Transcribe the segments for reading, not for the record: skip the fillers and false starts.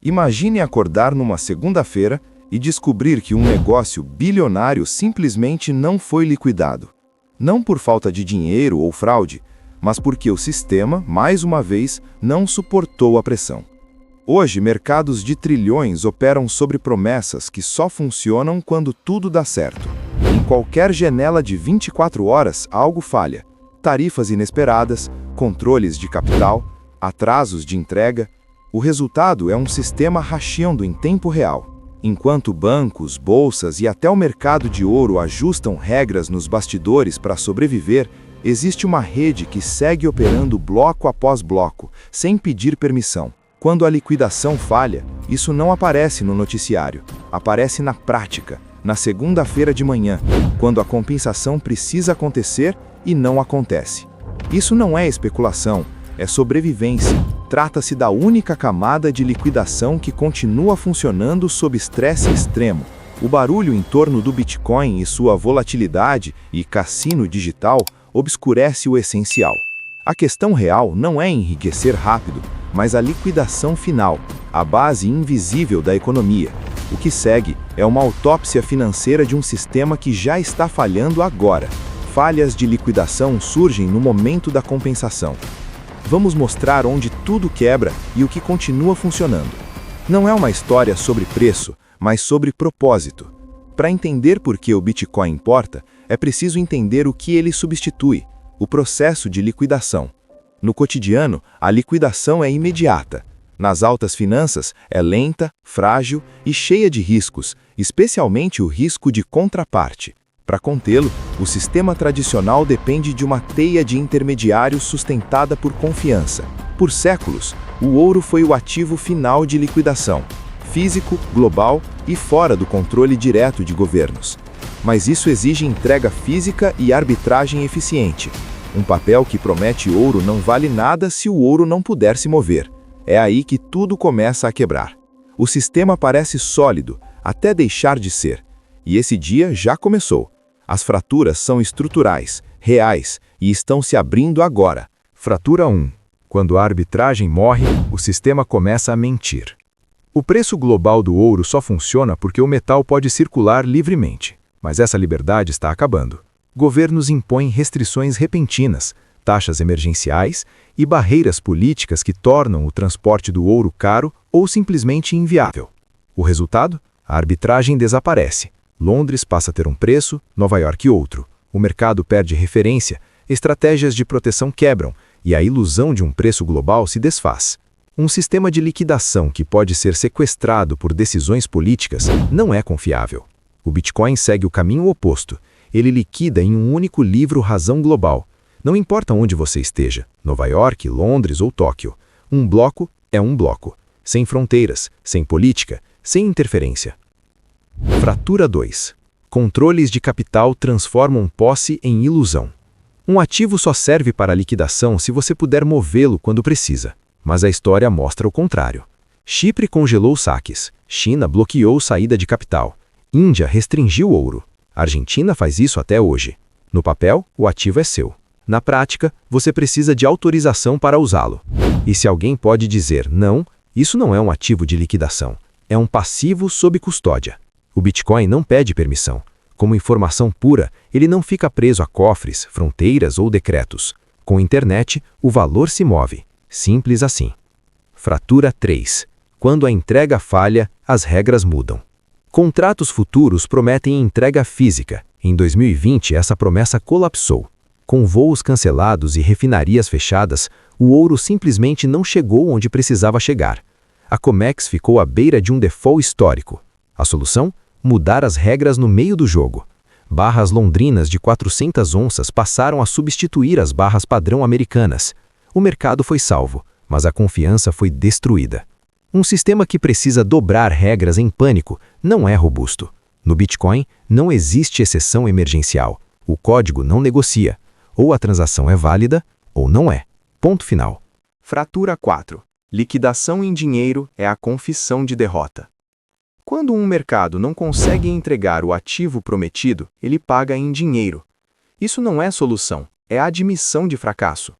Imagine acordar numa segunda-feira e descobrir que um negócio bilionário simplesmente não foi liquidado. Não por falta de dinheiro ou fraude, mas porque o sistema, mais uma vez, não suportou a pressão. Hoje, mercados de trilhões operam sobre promessas que só funcionam quando tudo dá certo. Em qualquer janela de 24 horas, algo falha. Tarifas inesperadas, controles de capital, atrasos de entrega. O resultado é um sistema rachando em tempo real. Enquanto bancos, bolsas e até o mercado de ouro ajustam regras nos bastidores para sobreviver, existe uma rede que segue operando bloco após bloco, sem pedir permissão. Quando a liquidação falha, isso não aparece no noticiário, aparece na prática, na segunda-feira de manhã, quando a compensação precisa acontecer e não acontece. Isso não é especulação, é sobrevivência. Trata-se da única camada de liquidação que continua funcionando sob estresse extremo. O barulho em torno do Bitcoin e sua volatilidade e cassino digital obscurece o essencial. A questão real não é enriquecer rápido, mas a liquidação final, a base invisível da economia. O que segue é uma autópsia financeira de um sistema que já está falhando agora. Falhas de liquidação surgem no momento da compensação. Vamos mostrar onde tudo quebra e o que continua funcionando. Não é uma história sobre preço, mas sobre propósito. Para entender por que o Bitcoin importa, é preciso entender o que ele substitui, o processo de liquidação. No cotidiano, a liquidação é imediata. Nas altas finanças, é lenta, frágil e cheia de riscos, especialmente o risco de contraparte. Para contê-lo, o sistema tradicional depende de uma teia de intermediários sustentada por confiança. Por séculos, o ouro foi o ativo final de liquidação, físico, global e fora do controle direto de governos. Mas isso exige entrega física e arbitragem eficiente. Um papel que promete ouro não vale nada se o ouro não puder se mover. É aí que tudo começa a quebrar. O sistema parece sólido, até deixar de ser. E esse dia já começou. As fraturas são estruturais, reais, e estão se abrindo agora. Fratura 1. Quando a arbitragem morre, o sistema começa a mentir. O preço global do ouro só funciona porque o metal pode circular livremente. Mas essa liberdade está acabando. Governos impõem restrições repentinas, taxas emergenciais e barreiras políticas que tornam o transporte do ouro caro ou simplesmente inviável. O resultado? A arbitragem desaparece. Londres passa a ter um preço, Nova York outro. O mercado perde referência, estratégias de proteção quebram e a ilusão de um preço global se desfaz. Um sistema de liquidação que pode ser sequestrado por decisões políticas não é confiável. O Bitcoin segue o caminho oposto. Ele liquida em um único livro razão global. Não importa onde você esteja, Nova York, Londres ou Tóquio. Um bloco é um bloco. Sem fronteiras, sem política, sem interferência. Fratura 2. Controles de capital transformam posse em ilusão. Um ativo só serve para liquidação se você puder movê-lo quando precisa. Mas a história mostra o contrário. Chipre congelou saques. China bloqueou saída de capital. Índia restringiu ouro. Argentina faz isso até hoje. No papel, o ativo é seu. Na prática, você precisa de autorização para usá-lo. E se alguém pode dizer não, isso não é um ativo de liquidação. É um passivo sob custódia. O Bitcoin não pede permissão. Como informação pura, ele não fica preso a cofres, fronteiras ou decretos. Com a internet, o valor se move. Simples assim. Fratura 3. Quando a entrega falha, as regras mudam. Contratos futuros prometem entrega física. Em 2020, essa promessa colapsou. Com voos cancelados e refinarias fechadas, o ouro simplesmente não chegou onde precisava chegar. A COMEX ficou à beira de um default histórico. A solução? Mudar as regras no meio do jogo. Barras londrinas de 400 onças passaram a substituir as barras padrão americanas. O mercado foi salvo, mas a confiança foi destruída. Um sistema que precisa dobrar regras em pânico não é robusto. No Bitcoin, não existe exceção emergencial. O código não negocia. Ou a transação é válida, ou não é. Ponto final. Fratura 4. Liquidação em dinheiro é a confissão de derrota. Quando um mercado não consegue entregar o ativo prometido, ele paga em dinheiro. Isso não é solução, é admissão de fracasso.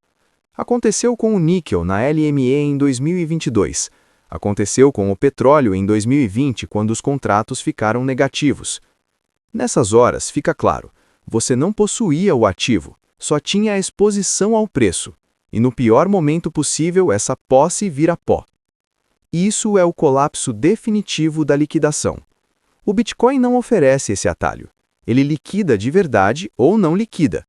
Aconteceu com o níquel na LME em 2022. Aconteceu com o petróleo em 2020, quando os contratos ficaram negativos. Nessas horas, fica claro, você não possuía o ativo, só tinha a exposição ao preço. E no pior momento possível, essa posse vira pó. Isso é o colapso definitivo da liquidação. O Bitcoin não oferece esse atalho. Ele liquida de verdade ou não liquida.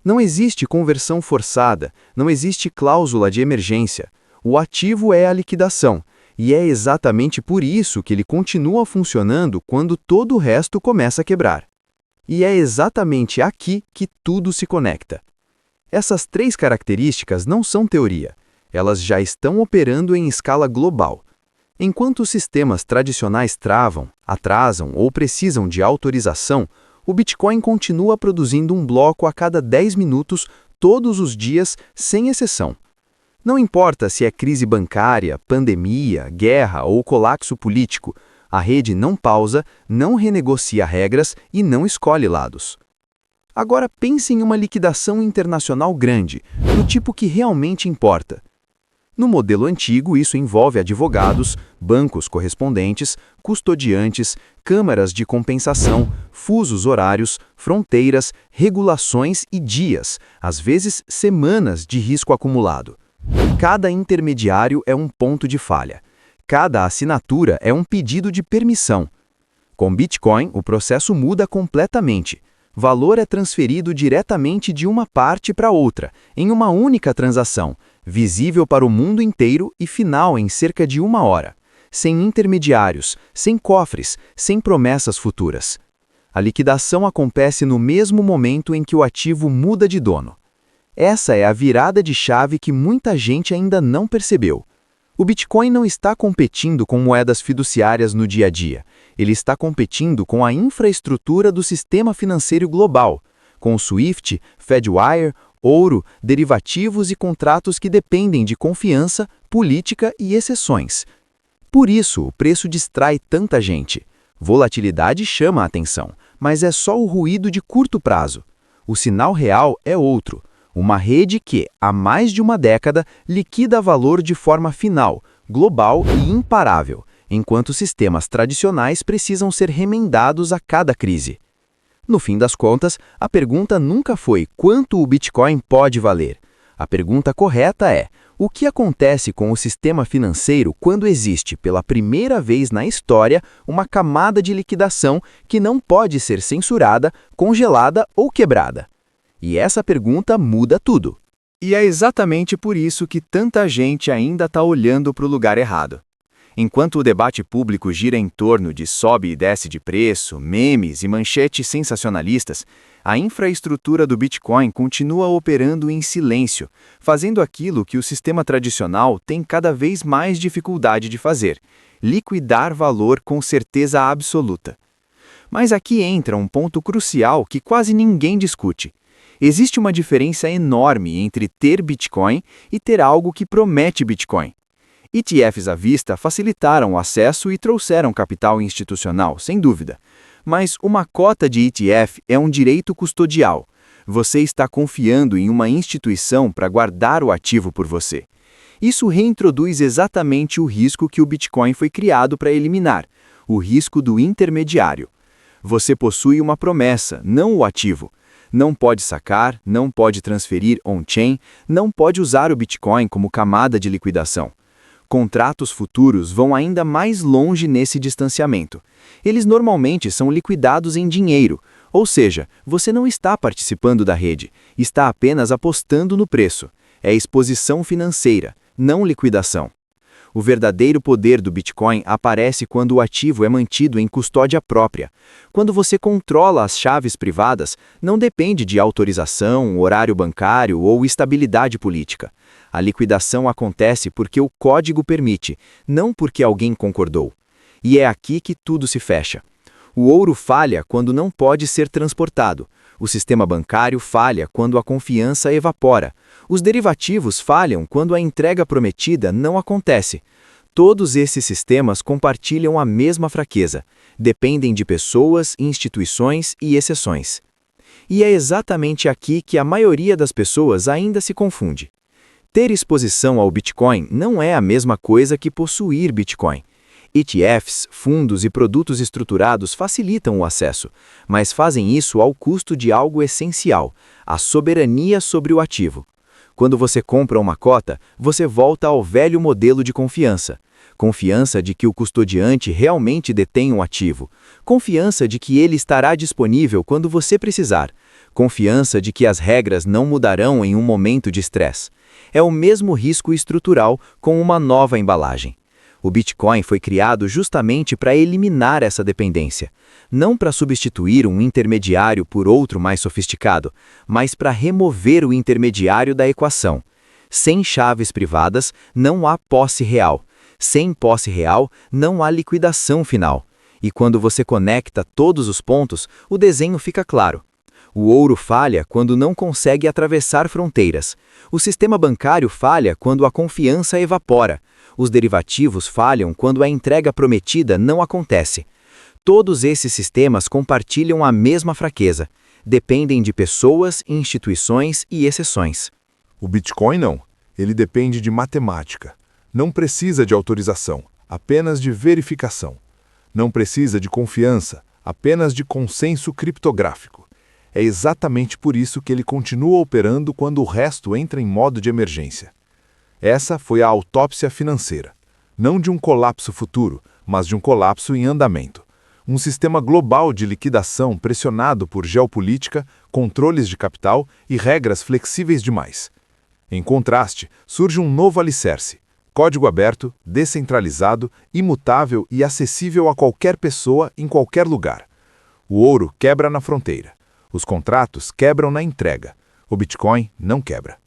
Não existe conversão forçada, não existe cláusula de emergência. O ativo é a liquidação, e é exatamente por isso que ele continua funcionando quando todo o resto começa a quebrar. E é exatamente aqui que tudo se conecta. Essas 3 características não são teoria, elas já estão operando em escala global. Enquanto os sistemas tradicionais travam, atrasam ou precisam de autorização, o Bitcoin continua produzindo um bloco a cada 10 minutos, todos os dias, sem exceção. Não importa se é crise bancária, pandemia, guerra ou colapso político, a rede não pausa, não renegocia regras e não escolhe lados. Agora pense em uma liquidação internacional grande, do tipo que realmente importa. No modelo antigo, isso envolve advogados, bancos correspondentes, custodiantes, câmaras de compensação, fusos horários, fronteiras, regulações e dias, às vezes semanas de risco acumulado. Cada intermediário é um ponto de falha. Cada assinatura é um pedido de permissão. Com Bitcoin, o processo muda completamente. Valor é transferido diretamente de uma parte para outra, em uma única transação, visível para o mundo inteiro e final em cerca de 1 hora, sem intermediários, sem cofres, sem promessas futuras. A liquidação acontece no mesmo momento em que o ativo muda de dono. Essa é a virada de chave que muita gente ainda não percebeu. O Bitcoin não está competindo com moedas fiduciárias no dia a dia. Ele está competindo com a infraestrutura do sistema financeiro global, com o SWIFT, Fedwire, ouro, derivativos e contratos que dependem de confiança, política e exceções. Por isso, o preço distrai tanta gente. Volatilidade chama a atenção, mas é só o ruído de curto prazo. O sinal real é outro. Uma rede que, há mais de uma década, liquida valor de forma final, global e imparável, enquanto sistemas tradicionais precisam ser remendados a cada crise. No fim das contas, a pergunta nunca foi quanto o Bitcoin pode valer. A pergunta correta é: o que acontece com o sistema financeiro quando existe, pela primeira vez na história, uma camada de liquidação que não pode ser censurada, congelada ou quebrada? E essa pergunta muda tudo. E é exatamente por isso que tanta gente ainda está olhando para o lugar errado. Enquanto o debate público gira em torno de sobe e desce de preço, memes e manchetes sensacionalistas, a infraestrutura do Bitcoin continua operando em silêncio, fazendo aquilo que o sistema tradicional tem cada vez mais dificuldade de fazer: liquidar valor com certeza absoluta. Mas aqui entra um ponto crucial que quase ninguém discute. Existe uma diferença enorme entre ter Bitcoin e ter algo que promete Bitcoin. ETFs à vista facilitaram o acesso e trouxeram capital institucional, sem dúvida. Mas uma cota de ETF é um direito custodial. Você está confiando em uma instituição para guardar o ativo por você. Isso reintroduz exatamente o risco que o Bitcoin foi criado para eliminar, o risco do intermediário. Você possui uma promessa, não o ativo. Não pode sacar, não pode transferir on-chain, não pode usar o Bitcoin como camada de liquidação. Contratos futuros vão ainda mais longe nesse distanciamento. Eles normalmente são liquidados em dinheiro, ou seja, você não está participando da rede, está apenas apostando no preço. É exposição financeira, não liquidação. O verdadeiro poder do Bitcoin aparece quando o ativo é mantido em custódia própria. Quando você controla as chaves privadas, não depende de autorização, horário bancário ou estabilidade política. A liquidação acontece porque o código permite, não porque alguém concordou. E é aqui que tudo se fecha. O ouro falha quando não pode ser transportado. O sistema bancário falha quando a confiança evapora. Os derivativos falham quando a entrega prometida não acontece. Todos esses sistemas compartilham a mesma fraqueza. Dependem de pessoas, instituições e exceções. E é exatamente aqui que a maioria das pessoas ainda se confunde. Ter exposição ao Bitcoin não é a mesma coisa que possuir Bitcoin. ETFs, fundos e produtos estruturados facilitam o acesso, mas fazem isso ao custo de algo essencial, a soberania sobre o ativo. Quando você compra uma cota, você volta ao velho modelo de confiança. Confiança de que o custodiante realmente detém um ativo. Confiança de que ele estará disponível quando você precisar. Confiança de que as regras não mudarão em um momento de estresse. É o mesmo risco estrutural com uma nova embalagem. O Bitcoin foi criado justamente para eliminar essa dependência, não para substituir um intermediário por outro mais sofisticado, mas para remover o intermediário da equação. Sem chaves privadas, não há posse real. Sem posse real, não há liquidação final. E quando você conecta todos os pontos, o desenho fica claro. O ouro falha quando não consegue atravessar fronteiras. O sistema bancário falha quando a confiança evapora. Os derivativos falham quando a entrega prometida não acontece. Todos esses sistemas compartilham a mesma fraqueza. Dependem de pessoas, instituições e exceções. O Bitcoin não. Ele depende de matemática. Não precisa de autorização, apenas de verificação. Não precisa de confiança, apenas de consenso criptográfico. É exatamente por isso que ele continua operando quando o resto entra em modo de emergência. Essa foi a autópsia financeira. Não de um colapso futuro, mas de um colapso em andamento. Um sistema global de liquidação pressionado por geopolítica, controles de capital e regras flexíveis demais. Em contraste, surge um novo alicerce. Código aberto, descentralizado, imutável e acessível a qualquer pessoa em qualquer lugar. O ouro quebra na fronteira. Os contratos quebram na entrega. O Bitcoin não quebra.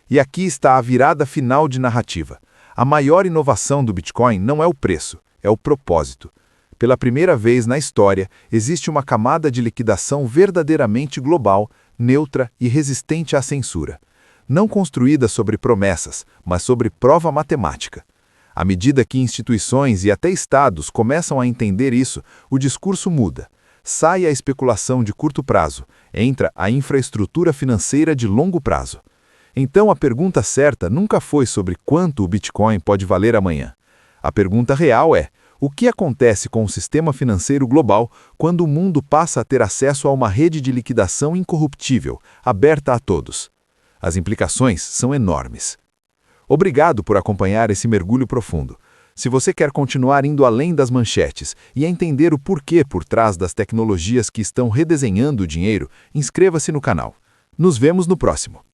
E aqui está a virada final de narrativa. A maior inovação do Bitcoin não é o preço, é o propósito. Pela primeira vez na história, existe uma camada de liquidação verdadeiramente global, neutra e resistente à censura. Não construída sobre promessas, mas sobre prova matemática. À medida que instituições e até estados começam a entender isso, o discurso muda. Sai a especulação de curto prazo, entra a infraestrutura financeira de longo prazo. Então a pergunta certa nunca foi sobre quanto o Bitcoin pode valer amanhã. A pergunta real é: o que acontece com o sistema financeiro global quando o mundo passa a ter acesso a uma rede de liquidação incorruptível, aberta a todos? As implicações são enormes. Obrigado por acompanhar esse mergulho profundo. Se você quer continuar indo além das manchetes e entender o porquê por trás das tecnologias que estão redesenhando o dinheiro, inscreva-se no canal. Nos vemos no próximo.